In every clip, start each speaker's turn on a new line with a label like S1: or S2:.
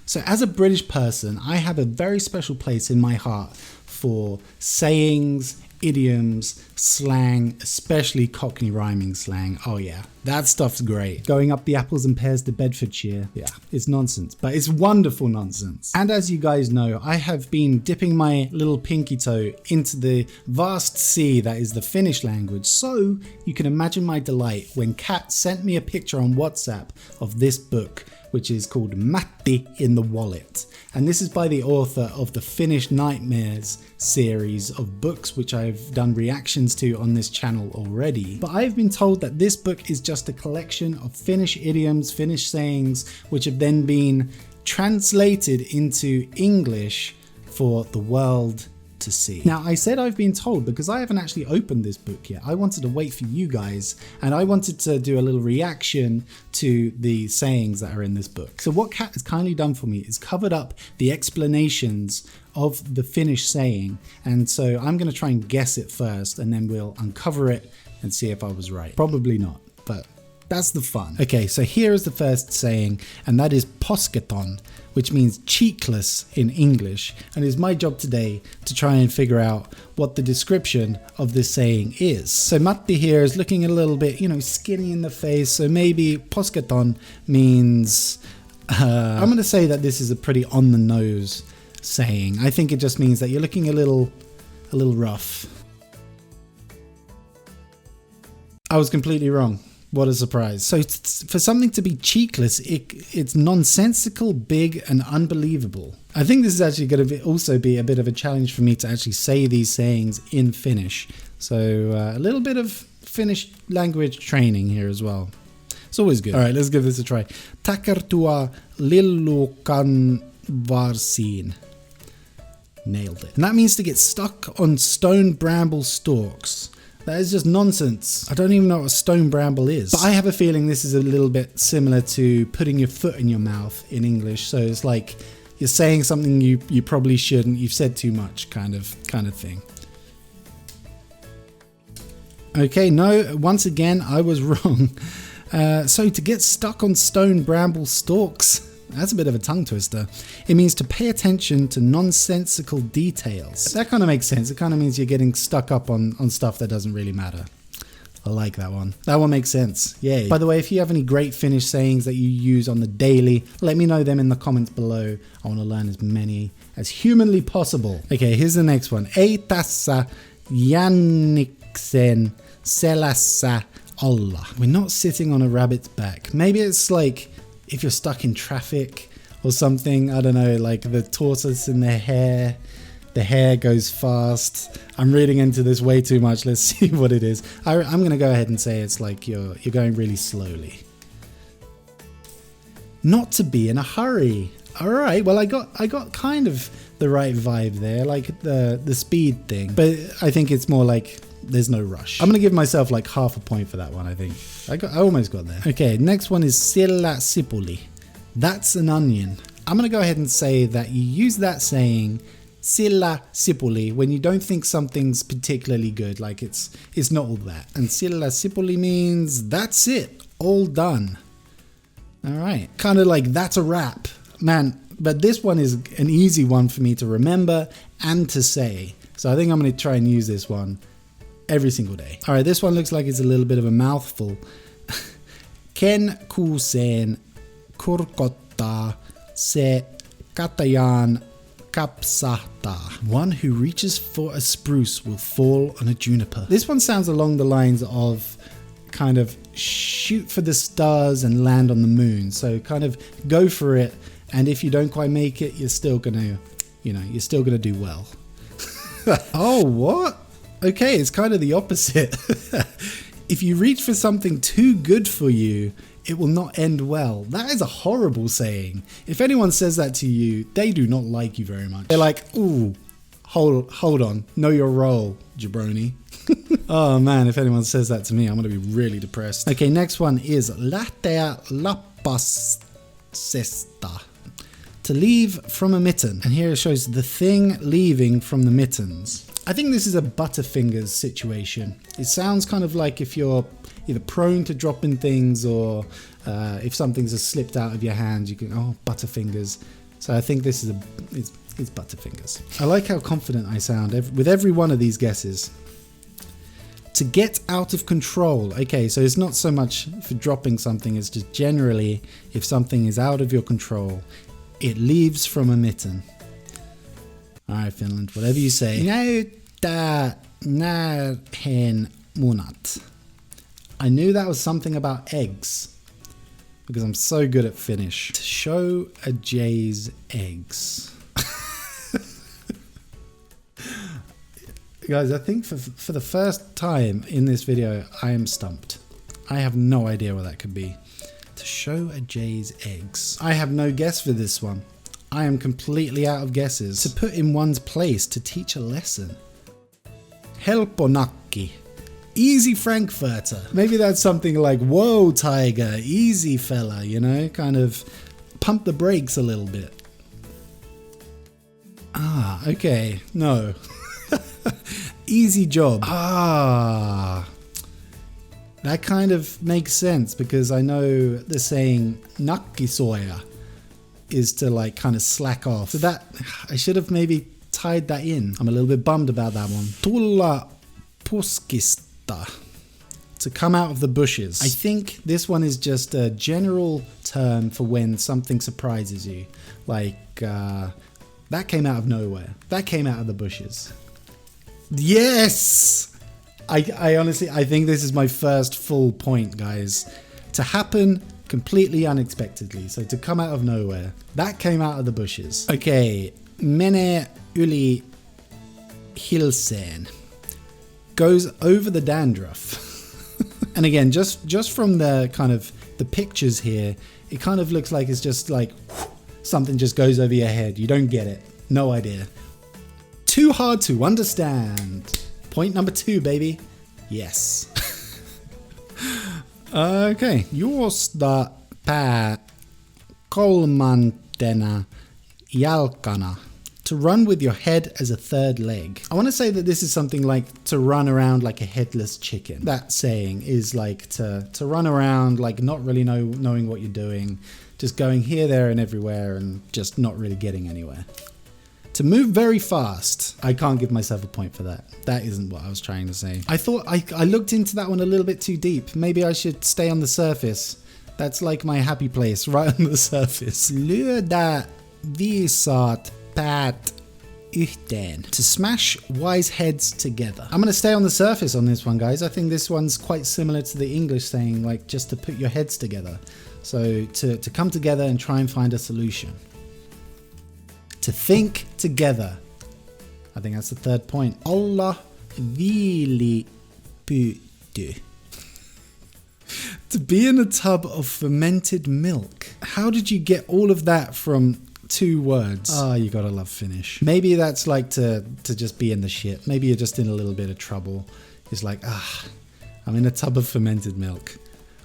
S1: So as a British person, I have a very special place in my heart for sayings, idioms, slang, especially Cockney rhyming slang. Oh yeah, that stuff's great. Going up the apples and pears to Bedfordshire. Yeah, it's nonsense, but it's wonderful nonsense. And as you guys know, I have been dipping my little pinky toe into the vast sea that is the Finnish language. So you can imagine my delight when Kat sent me a picture on WhatsApp of this book, which is called Matti in the Wallet. And this is by the author of the Finnish Nightmares series of books, which I've done reactions to on this channel already. But I've been told that this book is just a collection of Finnish idioms, Finnish sayings, which have then been translated into English for the world to see. Now, I said I've been told because I haven't actually opened this book yet. I wanted to wait for you guys, and I wanted to do a little reaction to the sayings that are in this book. So what Kat has kindly done for me is covered up the explanations of the Finnish saying, and so I'm going to try and guess it first, and then we'll uncover it and see if I was right. Probably not, but that's the fun. Okay, so here is the first saying, and that is posketon, which means cheekless in English, and it's my job today to try and figure out what the description of this saying is. So Matti here is looking a little bit, skinny in the face, so maybe posketon means, I'm going to say that this is a pretty on the nose saying. I think it just means that you're looking a little rough. I was completely wrong. What a surprise. So for something to be cheekless, it's nonsensical, big, and unbelievable. I think this is actually going to also be a bit of a challenge for me to actually say these sayings in Finnish. So a little bit of Finnish language training here as well. It's always good. All right, let's give this a try. Takertua lillukan varsiin. Nailed it. And that means to get stuck on stone bramble stalks. That is just nonsense. I don't even know what a stone bramble is. But I have a feeling this is a little bit similar to putting your foot in your mouth in English. So it's like you're saying something you probably shouldn't. You've said too much kind of thing. Okay, no, once again, I was wrong. So to get stuck on stone bramble stalks, that's a bit of a tongue twister. It means to pay attention to nonsensical details. That kind of makes sense. It kind of means you're getting stuck up on stuff that doesn't really matter. I like that one. That one makes sense. Yay. By the way, if you have any great Finnish sayings that you use on the daily, let me know them in the comments below. I want to learn as many as humanly possible. Okay, here's the next one. Ei tässä JÄNIKSEN SELÄSSÄ OLLA. We're not sitting on a rabbit's back. Maybe it's like if you're stuck in traffic or something, I don't know, like the tortoise in the hair goes fast. I'm reading into this way too much. Let's see what it is. I'm going to go ahead and say it's like you're going really slowly. Not to be in a hurry. All right, well, I got kind of the right vibe there, like the speed thing, but I think it's more like there's no rush. I'm gonna give myself like half a point for that one. I think I almost got there. Okay, next one is SILLÄ SIPULI. That's an onion. I'm gonna go ahead and say that you use that saying SILLÄ SIPULI when you don't think something's particularly good, like it's not all that. And SILLÄ SIPULI means that's it, all done. All right, kind of like that's a wrap, man. But this one is an easy one for me to remember and to say. So I think I'm gonna try and use this one every single day. All right, this one looks like it's a little bit of a mouthful. Ken kuuseen kurkottaa, se katajaan kapsahtaa. One who reaches for a spruce will fall on a juniper. This one sounds along the lines of kind of shoot for the stars and land on the moon. So kind of go for it, and if you don't quite make it, you're still gonna do well. Oh, what? Okay, it's kind of the opposite. If you reach for something too good for you, it will not end well. That is a horrible saying. If anyone says that to you, they do not like you very much. They're like, ooh, hold on, know your role, jabroni. Oh man, if anyone says that to me, I'm gonna be really depressed. Okay, next one is LÄHTEÄ LAPASESTA. To leave from a mitten. And here it shows the thing leaving from the mittens. I think this is a Butterfingers situation. It sounds kind of like if you're either prone to dropping things or if something's just slipped out of your hand, you can, oh, Butterfingers. So I think this is it's Butterfingers. I like how confident I sound with every one of these guesses. To get out of control. Okay, so it's not so much for dropping something, it's just generally if something is out of your control, it leaves from a mitten. Alright, Finland, whatever you say. Näyttää närhen munat. I knew that was something about eggs because I'm so good at Finnish. To show a jay's eggs. Guys, I think for the first time in this video, I am stumped. I have no idea what that could be. To show a jay's eggs. I have no guess for this one. I am completely out of guesses. To put in one's place, to teach a lesson. Helppo nakki. Easy Frankfurter. Maybe that's something like, whoa, tiger, easy fella, you know, kind of pump the brakes a little bit. Ah, okay, no. Easy job. Ah, that kind of makes sense because I know the saying nakkisoja is to like kind of slack off. So that, I should have maybe tied that in. I'm a little bit bummed about that one. TULLA PUSKISTA. To come out of the bushes. I think this one is just a general term for when something surprises you. Like, that came out of nowhere. That came out of the bushes. Yes! I honestly, I think this is my first full point, guys. To happen completely unexpectedly. So to come out of nowhere. That came out of the bushes. Okay. Mene yli hilseen. Goes over the dandruff. And again, just from the kind of the pictures here, it kind of looks like it's just like something just goes over your head. You don't get it. No idea. Too hard to understand. Point number 2, baby. Yes. Okay. Juosta pää kolmantena jalkana. To run with your head as a third leg. I want to say that this is something like to run around like a headless chicken. That saying is like to run around like not really knowing what you're doing. Just going here, there and everywhere and just not really getting anywhere. To move very fast. I can't give myself a point for that. That isn't what I was trying to say. I thought I looked into that one a little bit too deep. Maybe I should stay on the surface. That's like my happy place, right on the surface. LYÖDÄ VIISAAT PAAT YHTEEN. To smash wise heads together. I'm going to stay on the surface on this one, guys. I think this one's quite similar to the English saying, like just to put your heads together. So to come together and try and find a solution. To think together. I think that's the third point. OLLA VIILIPYTTY. To be in a tub of fermented milk. How did you get all of that from 2 words? Ah, you gotta love Finnish. Maybe that's like to just be in the shit. Maybe you're just in a little bit of trouble. It's like, I'm in a tub of fermented milk.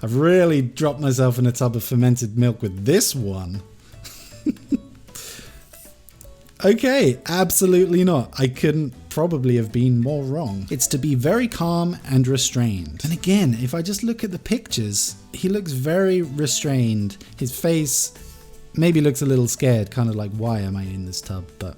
S1: I've really dropped myself in a tub of fermented milk with this one. Okay, absolutely not. I couldn't probably have been more wrong. It's to be very calm and restrained. And again, if I just look at the pictures, he looks very restrained. His face maybe looks a little scared, kind of like, why am I in this tub? But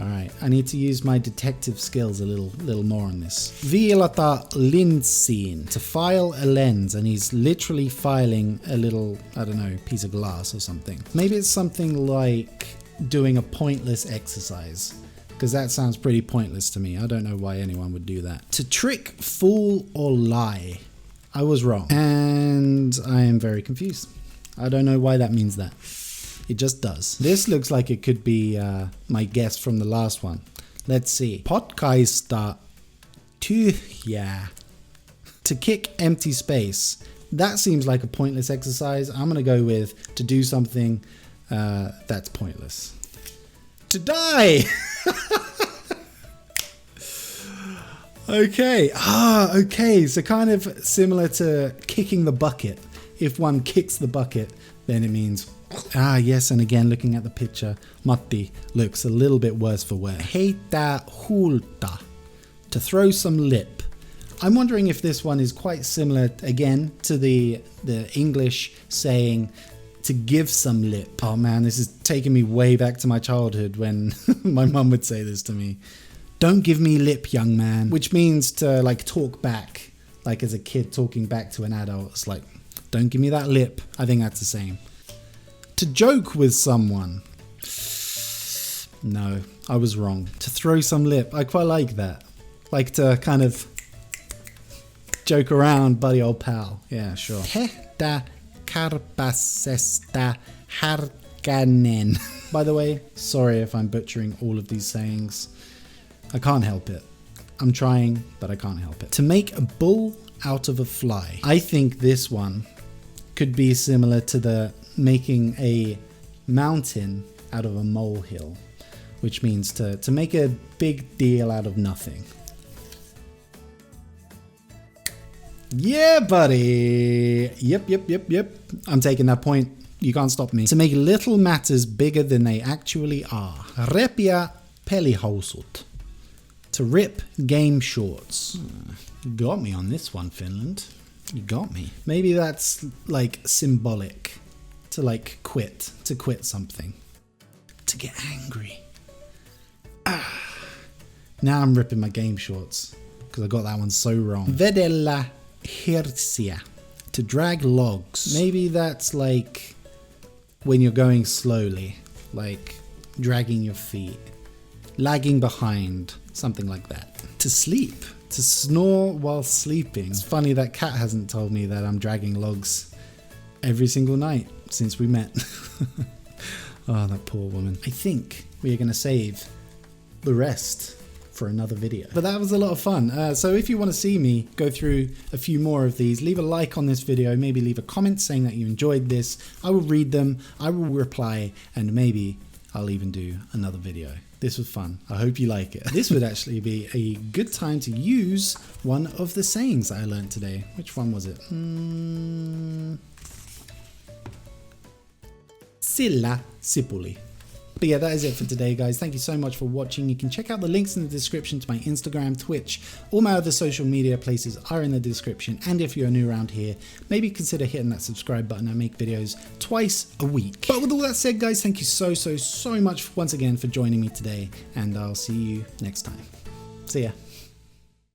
S1: all right, I need to use my detective skills a little more on this. Viilata linssiin. To file a lens, and he's literally filing a little, I don't know, piece of glass or something. Maybe it's something like doing a pointless exercise, because that sounds pretty pointless to me. I don't know why anyone would do that. To trick, fool or lie. I was wrong and I am very confused. I don't know why that means that. It just does. This looks like it could be my guess from the last one. Let's see. Potkaista tyhjää. To kick empty space. That seems like a pointless exercise. I'm going to go with to do something that's pointless. To die! Okay. Okay. So kind of similar to kicking the bucket. If one kicks the bucket, then it means, yes. And again, looking at the picture, Matti looks a little bit worse for wear. Heittää huulta. To throw some lip. I'm wondering if this one is quite similar again to the English saying to give some lip. Oh man, this is taking me way back to my childhood when my mum would say this to me. Don't give me lip, young man. Which means to like talk back, like as a kid talking back to an adult. It's like, don't give me that lip. I think that's the same. To joke with someone. No, I was wrong. To throw some lip. I quite like that. Like to kind of joke around, buddy old pal. Yeah, sure. TÄSSÄ LAPASESTA harkanen. By the way, sorry if I'm butchering all of these sayings. I can't help it. I'm trying, but I can't help it. To make a bull out of a fly. I think this one could be similar to the making a mountain out of a molehill, which means to make a big deal out of nothing. Yeah, buddy. Yep. I'm taking that point. You can't stop me. To make little matters bigger than they actually are. Repiä pelihousut. To rip game shorts. You got me on this one, Finland. You got me. Maybe that's like symbolic. To like quit. To quit something. To get angry. Now I'm ripping my game shorts. Because I got that one so wrong. Vedellä hirsiä. To drag logs. Maybe that's like when you're going slowly. Like dragging your feet. Lagging behind. Something like that. To sleep. To snore while sleeping. It's funny that Kat hasn't told me that I'm dragging logs every single night since we met. Oh, that poor woman. I think we are going to save the rest for another video. But that was a lot of fun. So if you want to see me go through a few more of these, leave a like on this video, maybe leave a comment saying that you enjoyed this. I will read them, I will reply, and maybe I'll even do another video. This was fun. I hope you like it. This would actually be a good time to use one of the sayings that I learned today. Which one was it? SILLÄ, SIPULI. But yeah, that is it for today, guys. Thank you so much for watching. You can check out the links in the description to my Instagram, Twitch. All my other social media places are in the description. And if you're new around here, maybe consider hitting that subscribe button. I make videos twice a week. But with all that said, guys, thank you so much once again for joining me today. And I'll see you next time. See ya.